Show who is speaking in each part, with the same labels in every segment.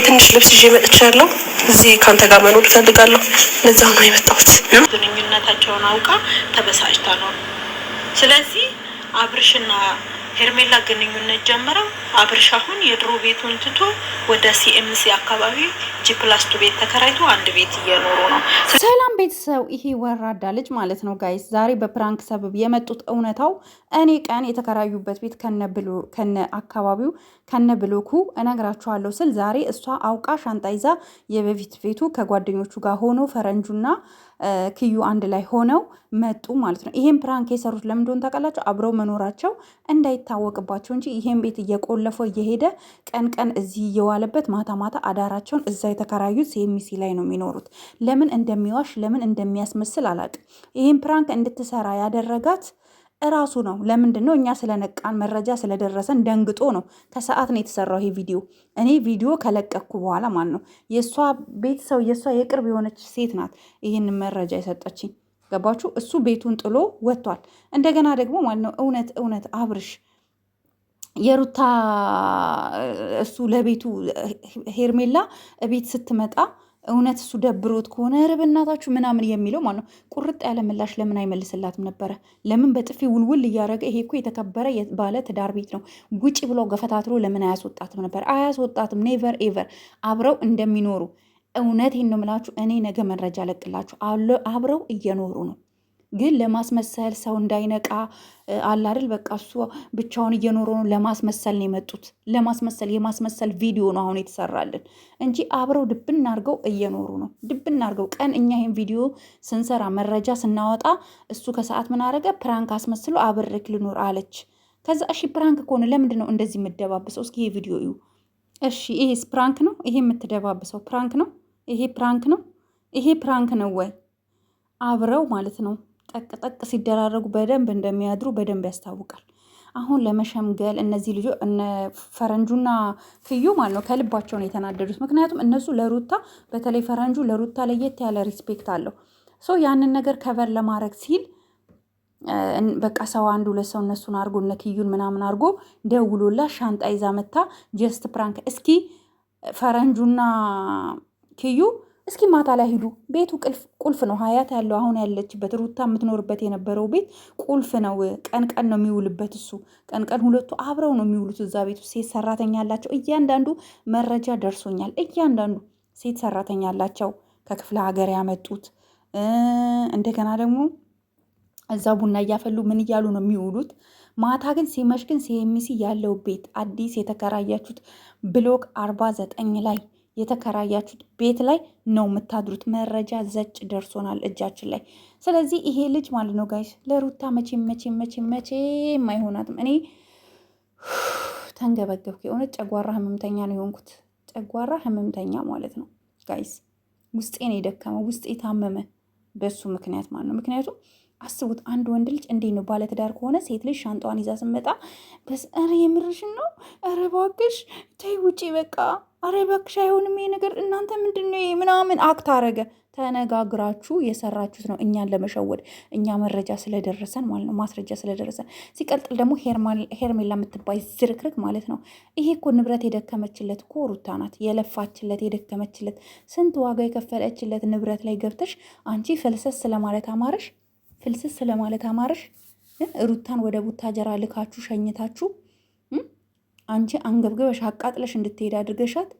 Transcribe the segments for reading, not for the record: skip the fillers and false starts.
Speaker 1: ትንሽ ልብስ ይዤ መጥቻለሁ። እዚህ ካንተ ጋር መኖር እፈልጋለሁ። ለዛ ነው የመጣሁት።
Speaker 2: ግንኙነታቸውን አውቃ ተበሳጭታ ነው። ስለዚህ አብርሽና ሄርሜላ ግንኙነት ጀምረው አብርሽ አሁን የድሮ ቤቱን ትቶ ወደ ሲኤምሲ አካባቢ ጂ+2 ቤት ተከራይቶ አንድ ቤት እየኖሩ ነው።
Speaker 3: ሰላም ቤተሰብ፣ ይሄ ወራዳ ልጅ ማለት ነው ጋይስ፣ ዛሬ በፕራንክ ሰበብ የመጡት እውነታው እኔ ቀን የተከራዩበት ቤት ከነ አካባቢው ከነ ብሎኩ እነግራችኋለሁ ስል ዛሬ እሷ አውቃ ሻንጣ ይዛ የበፊት ቤቱ ከጓደኞቹ ጋር ሆኖ ፈረንጁና ክዩ አንድ ላይ ሆነው መጡ ማለት ነው። ይሄን ፕራንክ የሰሩት ለምን እንደሆነ ታውቃላችሁ? አብረው መኖራቸው እንዳይታወቅባቸው እንጂ ይሄን ቤት እየቆለፈው እየሄደ ቀን ቀን እዚህ እየዋለበት ማታ ማታ አዳራቸውን እዛ የተከራዩት ሲኤምሲ ላይ ነው የሚኖሩት። ለምን እንደሚዋሽ ለምን እንደሚያስመስል አላውቅም። ይሄን ፕራንክ እንድትሰራ ያደረጋት እራሱ ነው። ለምንድን ነው? እኛ ስለነቃን መረጃ ስለደረሰን ደንግጦ ነው። ከሰዓት ነው የተሰራው ይሄ ቪዲዮ። እኔ ቪዲዮ ከለቀኩ በኋላ ማለት ነው። የእሷ ቤተሰብ የእሷ የቅርብ የሆነች ሴት ናት ይህንን መረጃ የሰጠችኝ። ገባችሁ? እሱ ቤቱን ጥሎ ወጥቷል። እንደገና ደግሞ ማለት ነው እውነት አብርሽ የሩታ እሱ ለቤቱ ሄርሜላ ቤት ስትመጣ እውነት እሱ ደብሮት ከሆነ ኧረ በእናታችሁ ምናምን የሚለው ማለት ነው። ቁርጥ ያለ ምላሽ ለምን አይመልስላትም ነበረ? ለምን በጥፊ ውልውል እያደረገ ይሄ እኮ የተከበረ ባለ ትዳር ቤት ነው ውጭ ብሎ ገፈታትሮ ለምን አያስወጣትም ነበር? አያስወጣትም። ኔቨር ኤቨር አብረው እንደሚኖሩ እውነቴን ነው የምላችሁ። እኔ ነገ መረጃ ለቅላችሁ አብረው እየኖሩ ነው። ግን ለማስመሰል ሰው እንዳይነቃ አለ አይደል? በቃ እሱ ብቻውን እየኖሩ ነው። ለማስመሰል ነው የመጡት። የማስመሰል ቪዲዮ ነው አሁን የተሰራልን እንጂ አብረው ድብን አድርገው እየኖሩ ነው። ድብን አድርገው ቀን እኛ ይህን ቪዲዮ ስንሰራ መረጃ ስናወጣ እሱ ከሰዓት ምን አደረገ? ፕራንክ አስመስሎ አብሬክ ልኖር አለች። ከዛ እሺ ፕራንክ ከሆነ ለምንድን ነው እንደዚህ የምደባብሰው? እስኪ ይሄ ቪዲዮ እዩ። እሺ ይሄስ ፕራንክ ነው? ይሄ የምትደባብሰው ፕራንክ ነው? ይሄ ፕራንክ ነው? ይሄ ፕራንክ ነው ወይ? አብረው ማለት ነው ጠቅ ሲደራረጉ በደንብ እንደሚያድሩ በደንብ ያስታውቃል። አሁን ለመሸምገል እነዚህ ልጆች እነ ፈረንጁና ክዩ ማለት ነው ከልባቸው ነው የተናደዱት። ምክንያቱም እነሱ ለሩታ በተለይ ፈረንጁ ለሩታ ለየት ያለ ሪስፔክት አለው። ያንን ነገር ከቨር ለማድረግ ሲል በቃ ሰው አንድ ሁለት ሰው እነሱን አድርጎ እነ ክዩን ምናምን አድርጎ ደውሎላ ሻንጣ ይዛ መታ ጀስት ፕራንክ። እስኪ ፈረንጁና ክዩ እስኪ ማታ ላይ ሂዱ። ቤቱ ቁልፍ ነው። ሀያት ያለው አሁን ያለችበት ሩታ የምትኖርበት የነበረው ቤት ቁልፍ ነው። ቀን ቀን ነው የሚውልበት እሱ። ቀን ቀን ሁለቱ አብረው ነው የሚውሉት እዛ ቤቱ። ሴት ሰራተኛ አላቸው። እያንዳንዱ መረጃ ደርሶኛል። እያንዳንዱ ሴት ሰራተኛ አላቸው ከክፍለ ሀገር ያመጡት። እንደገና ደግሞ እዛ ቡና እያፈሉ ምን እያሉ ነው የሚውሉት። ማታ ግን ሲመሽ ግን ሲኤምሲ ያለው ቤት አዲስ የተከራያችሁት ብሎክ 49 ላይ የተከራያችሁት ቤት ላይ ነው የምታድሩት። መረጃ ዘጭ ደርሶናል እጃችን ላይ። ስለዚህ ይሄ ልጅ ማለት ነው ጋይስ ለሩታ መቼም አይሆናትም። እኔ ተንገበገብኩ። የሆነ ጨጓራ ህመምተኛ ነው የሆንኩት። ጨጓራ ህመምተኛ ማለት ነው ጋይስ። ውስጤ ነው የደከመው፣ ውስጤ ታመመ በሱ ምክንያት ማለት ነው። ምክንያቱም አስቡት አንድ ወንድ ልጅ እንዴት ነው ባለትዳር ከሆነ ሴት ልጅ ሻንጣዋን ይዛ ስመጣ ኧረ የምርሽን ነው? ኧረ እባክሽ ተይ ውጪ በቃ ኧረ እባክሽ አይሆንም ይሄ ነገር እናንተ ምንድን ነው ምናምን አክት አረገ። ተነጋግራችሁ የሰራችሁት ነው እኛን ለመሸወድ። እኛ መረጃ ስለደረሰን ማለት ነው፣ ማስረጃ ስለደረሰን። ሲቀጥል ደግሞ ሄርሜላ የምትባይ ዝርክርክ ማለት ነው። ይሄ እኮ ንብረት የደከመችለት እኮ ሩታ ናት። የለፋችለት የደከመችለት ስንት ዋጋ የከፈለችለት ንብረት ላይ ገብተሽ አንቺ ፍልሰስ ስለማለት አማረሽ። ፍልስስ ስለማለት አማረሽ። ሩታን ወደ ቡታጀራ ልካችሁ ሸኝታችሁ አንቺ አንገብግበሽ አቃጥለሽ እንድትሄድ አድርገሻት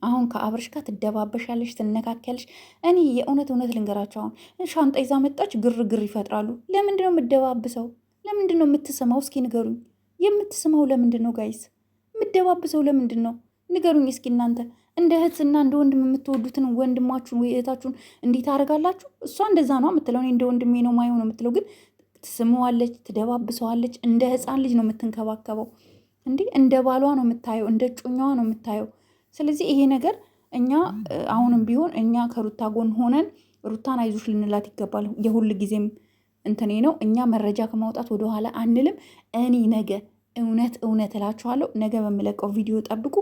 Speaker 3: አሁን ከአብርሽ ጋር ትደባበሻለሽ፣ ትነካከያለሽ። እኔ የእውነት ልንገራቸው፣ አሁን ሻንጣ ይዛ መጣች፣ ግርግር ይፈጥራሉ። ለምንድን ነው የምደባብሰው? ለምንድን ነው የምትስመው? እስኪ ንገሩኝ። የምትስመው ለምንድን ነው ጋይስ? የምደባብሰው ለምንድን ነው? ንገሩኝ እስኪ እናንተ እንደ እህትና እንደ ወንድም የምትወዱትን ወንድማችሁን ወይ እህታችሁን እንዴት ታደርጋላችሁ? እሷ እንደዛ ነው የምትለው። እኔ እንደ ወንድሜ ነው ማየው ነው የምትለው። ግን ትስመዋለች፣ ትደባብሰዋለች። እንደ ህፃን ልጅ ነው የምትንከባከበው። እንዲህ እንደ ባሏ ነው የምታየው፣ እንደ ጩኛዋ ነው የምታየው። ስለዚህ ይሄ ነገር እኛ አሁንም ቢሆን እኛ ከሩታ ጎን ሆነን ሩታን አይዞሽ ልንላት ይገባል። የሁል ጊዜም እንትኔ ነው። እኛ መረጃ ከማውጣት ወደኋላ አንልም። እኔ ነገ እውነት እላችኋለሁ፣ ነገ በምለቀው ቪዲዮ ጠብቁ።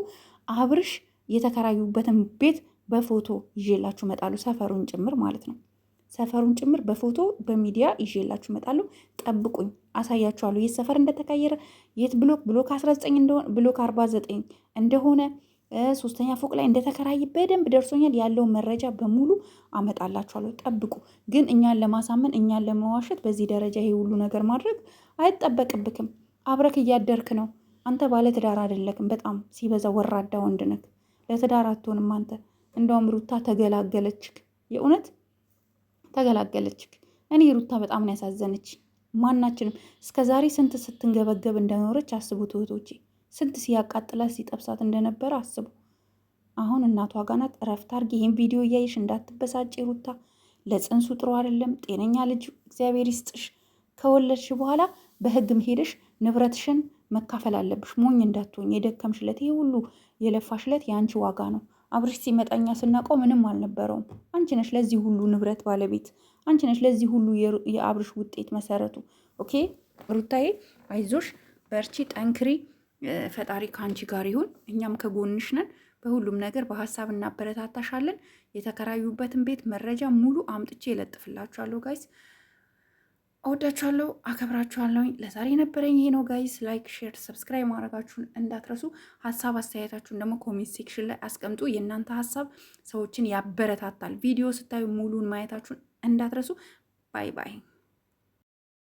Speaker 3: አብርሽ የተከራዩበትን ቤት በፎቶ ይዤላችሁ እመጣለሁ። ሰፈሩን ጭምር ማለት ነው። ሰፈሩን ጭምር በፎቶ በሚዲያ ይዤላችሁ እመጣለሁ። ጠብቁኝ፣ አሳያችኋለሁ። የት ሰፈር እንደተቀየረ፣ የት ብሎክ 19 እንደሆነ፣ ብሎክ 49 እንደሆነ፣ ሶስተኛ ፎቅ ላይ እንደተከራይ በደንብ ደርሶኛል። ያለውን መረጃ በሙሉ አመጣላችኋለሁ፣ ጠብቁ። ግን እኛን ለማሳመን እኛን ለመዋሸት በዚህ ደረጃ ይሄ ሁሉ ነገር ማድረግ አይጠበቅብክም። አብረክ እያደርክ ነው። አንተ ባለ ትዳር አይደለክም። በጣም ሲበዛ ወራዳ ወንድ ነክ። ለትዳር አትሆንም አንተ። እንደውም ሩታ ተገላገለችክ፣ የእውነት ተገላገለችክ። እኔ ሩታ በጣም ነው ያሳዘነች። ማናችንም እስከ ዛሬ ስንት ስትንገበገብ እንደኖረች አስቡት እህቶቼ። ስንት ሲያቃጥላት ሲጠብሳት እንደነበረ አስቡ። አሁን እናቷ ጋር ናት። እረፍት አድርጊ። ይህን ቪዲዮ እያየሽ እንዳትበሳጭ ሩታ። ለጽንሱ ጥሩ አይደለም። ጤነኛ ልጅ እግዚአብሔር ይስጥሽ። ከወለድሽ በኋላ በህግም ሄደሽ ንብረትሽን መካፈል አለብሽ። ሞኝ እንዳትሆኝ። የደከምሽለት ይሄ ሁሉ የለፋሽለት የአንቺ ዋጋ ነው። አብርሽ ሲመጣኛ ስናውቀው ምንም አልነበረውም። አንቺ ነሽ ለዚህ ሁሉ ንብረት ባለቤት። አንቺ ነሽ ለዚህ ሁሉ የአብርሽ ውጤት መሰረቱ። ኦኬ ሩታዬ፣ አይዞሽ፣ በርቺ፣ ጠንክሪ። ፈጣሪ ከአንቺ ጋር ይሁን። እኛም ከጎንሽ ነን። በሁሉም ነገር በሀሳብ እናበረታታሻለን። የተከራዩበትን ቤት መረጃ ሙሉ አምጥቼ እለጥፍላችኋለሁ ጋይስ። እወዳችኋለሁ፣ አከብራችኋለሁ። ለዛሬ የነበረኝ ይሄ ነው ጋይስ። ላይክ፣ ሼር፣ ሰብስክራይብ ማድረጋችሁን እንዳትረሱ። ሀሳብ አስተያየታችሁን ደግሞ ኮሜንት ሴክሽን ላይ አስቀምጡ። የእናንተ ሀሳብ ሰዎችን ያበረታታል። ቪዲዮ ስታዩ ሙሉን ማየታችሁን እንዳትረሱ። ባይ ባይ።